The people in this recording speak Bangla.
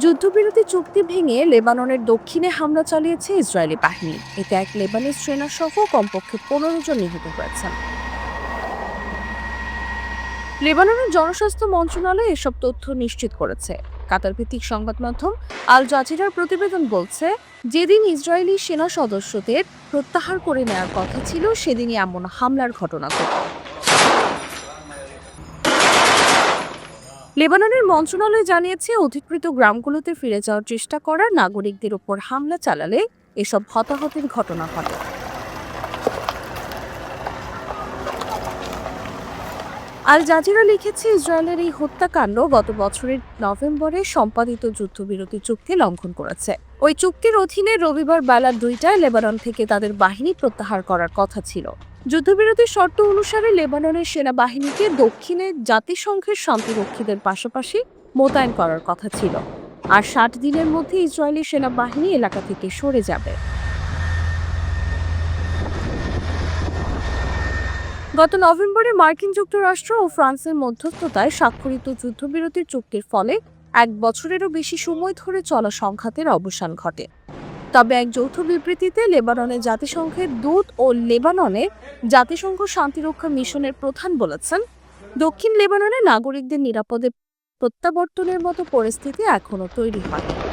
যুদ্ধবিরতি চুক্তি ভেঙে লেবাননের দক্ষিণে হামলা চালিয়েছে ইসরায়েলি বাহিনী। এতে এক লেবানিজ সেনা সহ কমপক্ষে 15 জন নিহত হয়েছেন। লেবাননের জনস্বাস্থ্য মন্ত্রণালয় এসব তথ্য নিশ্চিত করেছে। কাতার ভিত্তিক সংবাদ মাধ্যম আল জাজিরার প্রতিবেদন বলছে, যেদিন ইসরায়েলি সেনা সদস্যদের প্রত্যাহার করে নেওয়ার কথা ছিল সেদিনই এমন হামলার ঘটনা ঘটে। লেবাননের মন্ত্রণালয় জানিয়েছে, অধিকৃত গ্রামগুলোতে ফিরে যাওয়ার চেষ্টা করা নাগরিকদের উপর হামলা চালালে এসব হতাহতের ঘটনা ঘটে। আল জাজিরা লিখেছে, ইসরায়েলের এই হত্যাকাণ্ড গত বছরের নভেম্বরে সম্পাদিত যুদ্ধবিরতি চুক্তি লঙ্ঘন করেছে। ওই চুক্তির অধীনে রবিবার বেলা 2টায় লেবানন থেকে তাদের বাহিনী প্রত্যাহার করার কথা ছিল। যুদ্ধবিরতির শর্ত অনুসারে লেবাননের সেনাবাহিনীকে দক্ষিণে জাতিসংঘের শান্তিরক্ষীদের পাশাপাশি মোতায়েন করার কথা ছিল, আর 60 দিনের মধ্যে ইসরায়েলি সেনাবাহিনী এলাকা থেকে সরে যাবে। গত নভেম্বরে মার্কিন যুক্তরাষ্ট্র ও ফ্রান্সের মধ্যস্থতায় স্বাক্ষরিত যুদ্ধবিরতির চুক্তির ফলে 1 বছরেরও বেশি সময় ধরে চলা সংঘাতের অবসান ঘটে। তবে এক যৌথ বিবৃতিতে লেবাননের জাতিসংঘের দূত ও লেবাননে জাতিসংঘ শান্তিরক্ষা মিশনের প্রধান বলেছেন, দক্ষিণ লেবাননে নাগরিকদের নিরাপদে প্রত্যাবর্তনের মতো পরিস্থিতি এখনো তৈরি হয়নি।